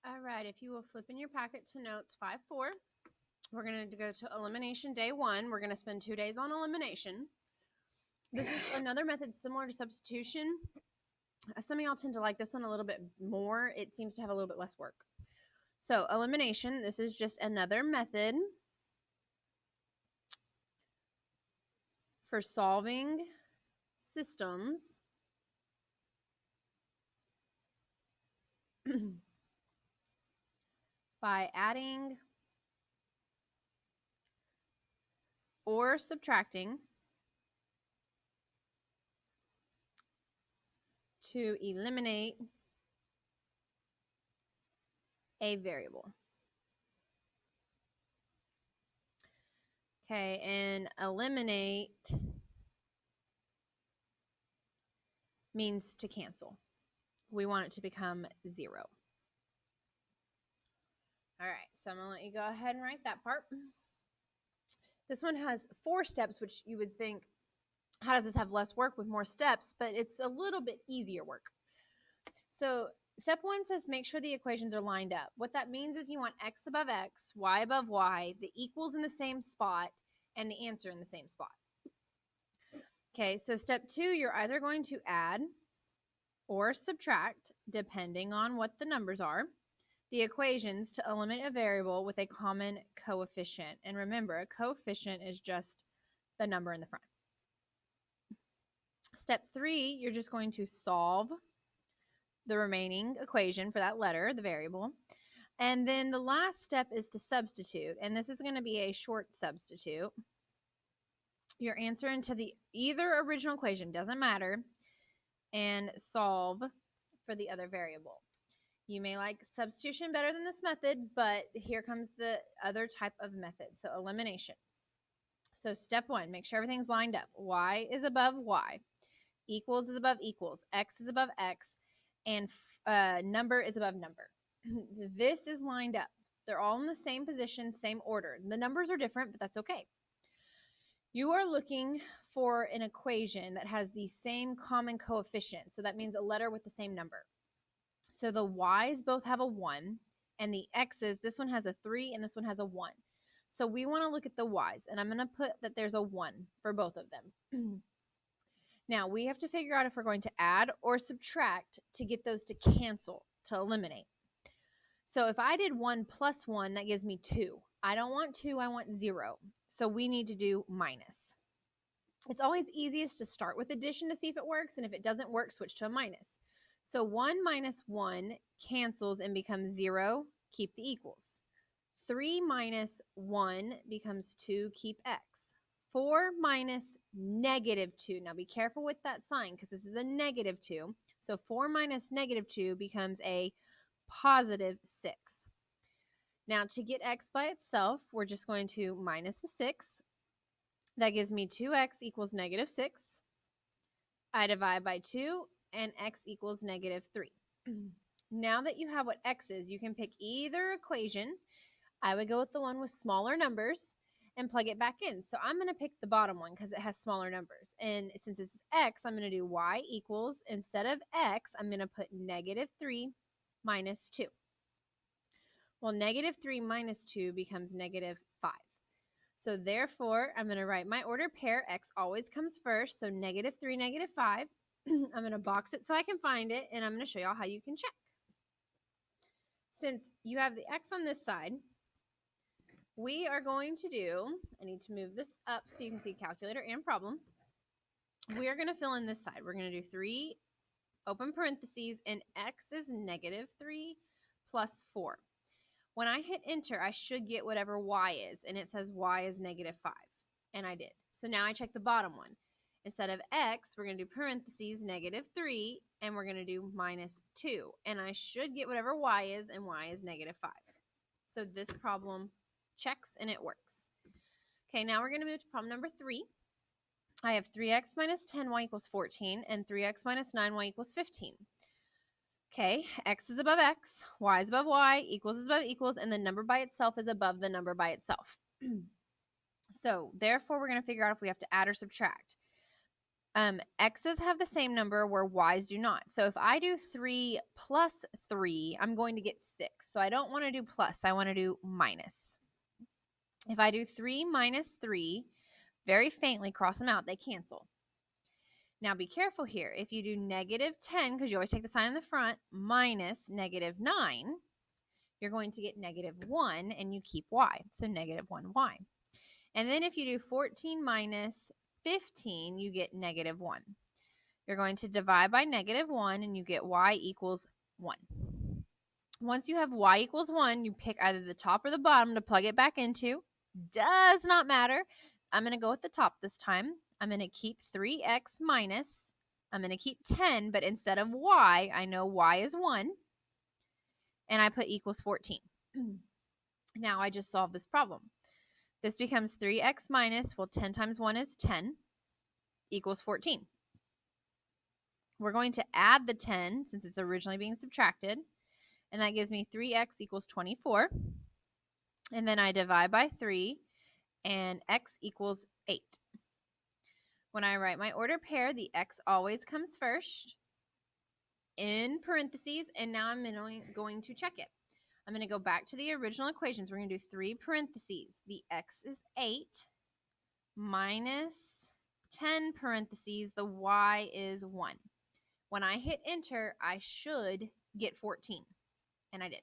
All right, if you will flip in your packet to notes 5-4, we're going to go to elimination day 1. We're going to spend 2 days on elimination. This is another method similar to substitution. Some of y'all tend to like this one a little bit more. It seems to have a little bit less work. So elimination, this is just another method for solving systems by adding or subtracting to eliminate a variable. Okay, and eliminate means to cancel. We want it to become 0. All right, so I'm going to let you go ahead and write that part. This one has 4 steps, which you would think, how does this have less work with more steps? But it's a little bit easier work. So step 1 says make sure the equations are lined up. What that means is you want x above x, y above y, the equals in the same spot, and the answer in the same spot. Okay, so step 2, you're either going to add or subtract, depending on what the numbers are, the equations to eliminate a variable with a common coefficient. And remember, a coefficient is just the number in the front. Step 3, you're just going to solve the remaining equation for that letter, the variable. And then the last step is to substitute. And this is going to be a short substitute. Your answer into the either original equation, doesn't matter, and solve for the other variable. You may like substitution better than this method, but here comes the other type of method. So elimination. So step 1, make sure everything's lined up. Y is above y. Equals is above equals. X is above x. And number is above number. This is lined up. They're all in the same position, same order. The numbers are different, but that's okay. You are looking for an equation that has the same common coefficient. So that means a letter with the same number. So the y's both have a 1, and the x's, this one has a 3 and this one has a 1. So we want to look at the y's, and I'm going to put that there's a 1 for both of them. Now we have to figure out if we're going to add or subtract to get those to cancel, to eliminate. So if I did 1 plus 1, that gives me 2. I don't want 2, I want 0. So we need to do minus. It's always easiest to start with addition to see if it works, and if it doesn't work, switch to a minus. So 1 minus 1 cancels and becomes 0, keep the equals. 3 minus 1 becomes 2, keep x. 4 minus negative 2. Now be careful with that sign because this is a negative 2. So 4 minus negative 2 becomes a positive 6. Now to get x by itself, we're just going to minus the 6. That gives me 2x equals negative 6. I divide by 2, and x equals negative 3. Now that you have what x is, you can pick either equation. I would go with the one with smaller numbers and plug it back in. So I'm going to pick the bottom one because it has smaller numbers. And since this is x, I'm going to do y equals, instead of x, I'm going to put negative 3 minus 2. Well, negative 3 minus 2 becomes negative 5. So therefore, I'm going to write my order pair. X always comes first. So negative 3, negative 5. I'm going to box it so I can find it, and I'm going to show y'all how you can check. Since you have the x on this side, we are going to do, I need to move this up so you can see calculator and problem. We are going to fill in this side. We're going to do 3, open parentheses, and x is negative 3 plus 4. When I hit enter, I should get whatever y is, and it says y is negative 5, and I did. So now I check the bottom one. Instead of x, we're going to do parentheses, negative 3, and we're going to do minus 2, and I should get whatever y is, and y is negative 5. So this problem checks, and it works. Okay, now we're going to move to problem number 3. I have 3x minus 10y equals 14, and 3x minus 9y equals 15. Okay, x is above x, y is above y, equals is above equals, and the number by itself is above the number by itself. So therefore, we're going to figure out if we have to add or subtract. X's have the same number where Y's do not. So if I do 3 plus 3, I'm going to get 6. So I don't want to do plus, I want to do minus. If I do 3 minus 3, very faintly cross them out, they cancel. Now be careful here. If you do negative 10, because you always take the sign in the front, minus negative 9, you're going to get negative 1, and you keep Y. So negative 1Y. And then if you do 14 minus 15, you get negative 1. You're going to divide by negative 1, and you get Y equals 1. Once you have Y equals 1, you pick either the top or the bottom to plug it back into. Does not matter. I'm going to go with the top this time. I'm going to keep 3x minus. I'm going to keep 10, but instead of Y, I know Y is 1. And I put equals 14. Now I just solved this problem. This becomes 3x minus, well, 10 times 1 is 10, equals 14. We're going to add the 10 since it's originally being subtracted. And that gives me 3x equals 24. And then I divide by 3, and x equals 8. When I write my ordered pair, the x always comes first in parentheses, and now I'm going to check it. I'm going to go back to the original equations. We're going to do 3 parentheses. The x is 8 minus 10 parentheses. The y is 1. When I hit enter, I should get 14, and I did.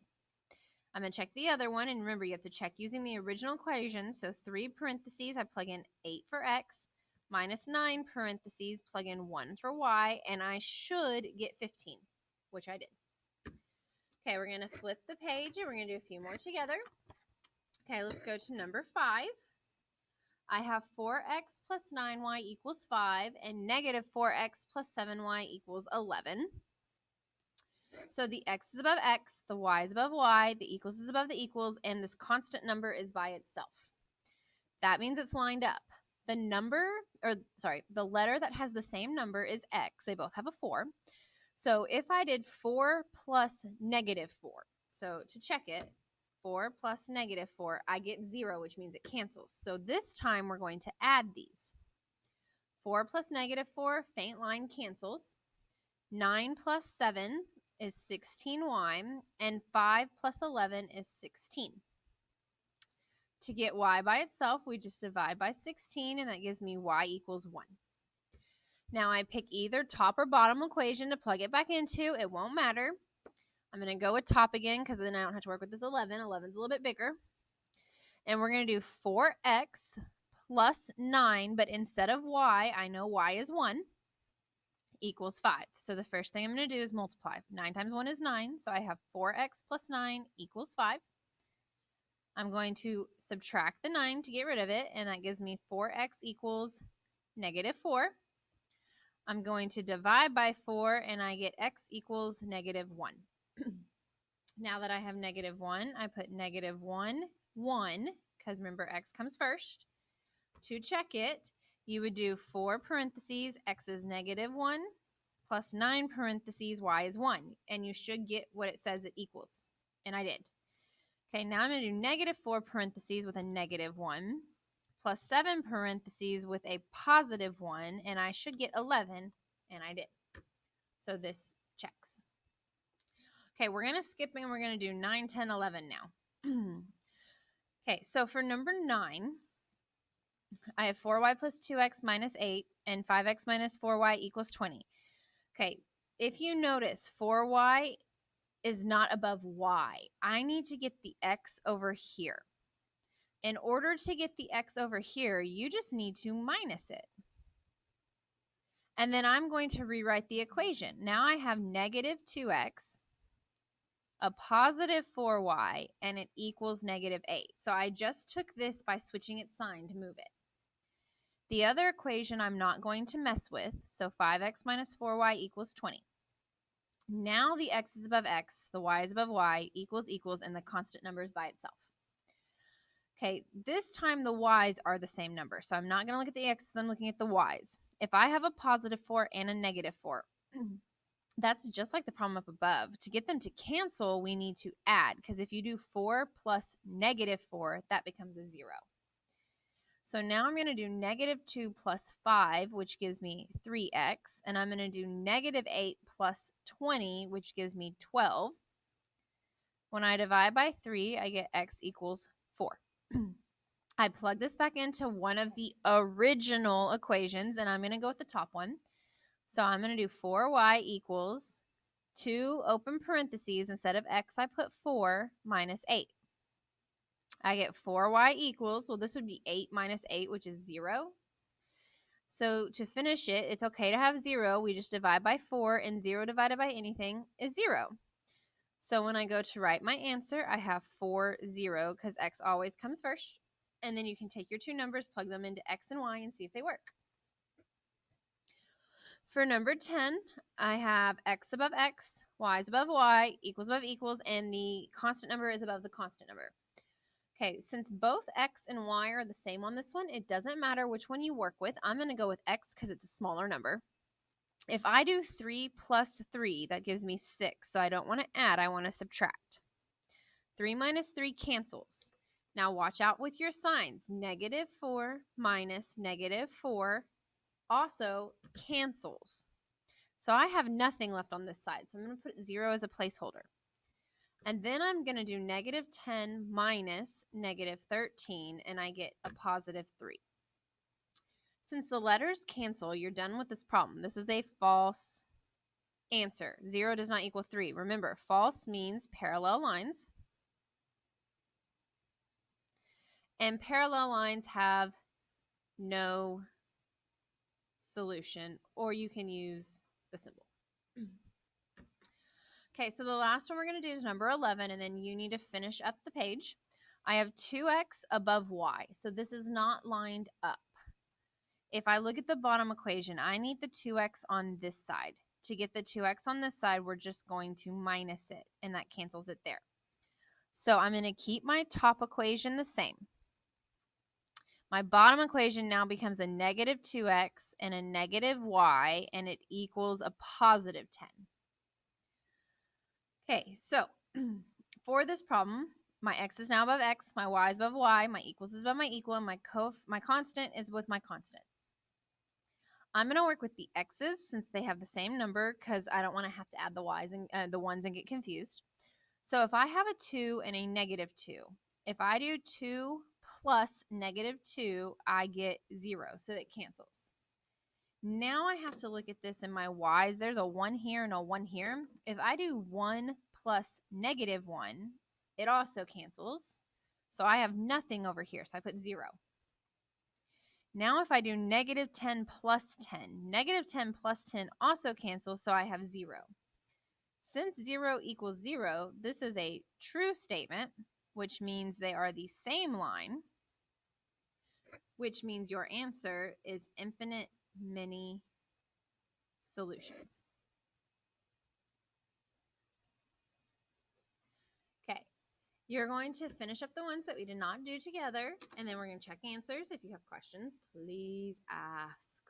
I'm going to check the other one, and remember, you have to check using the original equation. So 3 parentheses, I plug in 8 for x, minus 9 parentheses, plug in 1 for y, and I should get 15, which I did. Okay, we're going to flip the page, and we're going to do a few more together. Okay, let's go to number 5. I have 4x plus 9y equals 5, and negative 4x plus 7y equals 11. So the x is above x, the y is above y, the equals is above the equals, and this constant number is by itself. That means it's lined up. The letter that has the same number is x. They both have a 4. So if I did 4 plus negative 4, so to check it, 4 plus negative 4, I get 0, which means it cancels. So this time we're going to add these. 4 plus negative 4, faint line cancels. 9 plus 7 is 16y, and 5 plus 11 is 16. To get y by itself, we just divide by 16, and that gives me y equals 1. Now I pick either top or bottom equation to plug it back into. It won't matter. I'm going to go with top again because then I don't have to work with this 11. 11 is a little bit bigger. And we're going to do 4x plus 9, but instead of y, I know y is 1, equals 5. So the first thing I'm going to do is multiply. 9 times 1 is 9, so I have 4x plus 9 equals 5. I'm going to subtract the 9 to get rid of it, and that gives me 4x equals negative 4. I'm going to divide by 4, and I get x equals negative 1. Now that I have negative 1, I put negative 1, 1, because remember x comes first. To check it, you would do 4 parentheses, x is negative 1, plus 9 parentheses, y is 1. And you should get what it says it equals. And I did. Okay, now I'm going to do negative 4 parentheses with a negative 1, plus 7 parentheses with a positive 1, and I should get 11, and I did. So this checks. Okay, we're going to skip and we're going to do 9, 10, 11 now. Okay, so for number 9, I have 4y plus 2x minus 8 and 5x minus 4y equals 20. Okay, if you notice, 4y is not above y. I need to get the x over here. In order to get the x over here, you just need to minus it. And then I'm going to rewrite the equation. Now I have negative 2x, a positive 4y, and it equals negative 8. So I just took this by switching its sign to move it. The other equation I'm not going to mess with, so 5x minus 4y equals 20. Now the x is above x, the y is above y, equals equals, and the constant number is by itself. Okay, this time the y's are the same number, so I'm not going to look at the x's, I'm looking at the y's. If I have a positive 4 and a negative 4, that's just like the problem up above. To get them to cancel, we need to add, because if you do 4 plus negative 4, that becomes a 0. So now I'm going to do negative 2 plus 5, which gives me 3x. And I'm going to do negative 8 plus 20, which gives me 12. When I divide by 3, I get x equals 4. I plug this back into one of the original equations, and I'm going to go with the top one. So I'm going to do 4y equals 2 open parentheses. Instead of x, I put 4 minus 8. I get 4y equals, well, this would be 8 minus 8, which is 0. So to finish it, it's okay to have 0. We just divide by 4, and 0 divided by anything is 0. So when I go to write my answer, I have 4, 0, because x always comes first. And then you can take your two numbers, plug them into x and y, and see if they work. For number 10, I have x above x, y is above y, equals above equals, and the constant number is above the constant number. Okay, since both x and y are the same on this one, it doesn't matter which one you work with. I'm going to go with x because it's a smaller number. If I do 3 plus 3, that gives me 6. So I don't want to add, I want to subtract. 3 minus 3 cancels. Now watch out with your signs. Negative 4 minus negative 4 also cancels. So I have nothing left on this side. So I'm going to put 0 as a placeholder. And then I'm going to do negative 10 minus negative 13, and I get a positive 3. Since the letters cancel, you're done with this problem. This is a false answer. 0 does not equal 3. Remember, false means parallel lines. And parallel lines have no solution, or you can use the symbol. Okay, so the last one we're going to do is number 11, and then you need to finish up the page. I have 2x above y, so this is not lined up. If I look at the bottom equation, I need the 2x on this side. To get the 2x on this side, we're just going to minus it, and that cancels it there. So I'm going to keep my top equation the same. My bottom equation now becomes a negative 2x and a negative y, and it equals a positive 10. Okay, so for this problem, my x is now above x, my y is above y, my equals is above my equal, and my constant is with my constant. I'm going to work with the x's since they have the same number because I don't want to have to add the y's and the ones and get confused. So if I have a 2 and a negative 2, if I do 2 plus negative 2, I get 0, so it cancels. Now I have to look at this in my y's. There's a 1 here and a 1 here. If I do 1 plus negative 1, it also cancels. So I have nothing over here, so I put 0. Now if I do negative 10 plus 10, negative 10 plus 10 also cancels, so I have 0. Since 0 equals 0, this is a true statement, which means they are the same line, which means your answer is infinite many solutions. Okay, you're going to finish up the ones that we did not do together, and then we're going to check answers. If you have questions, please ask.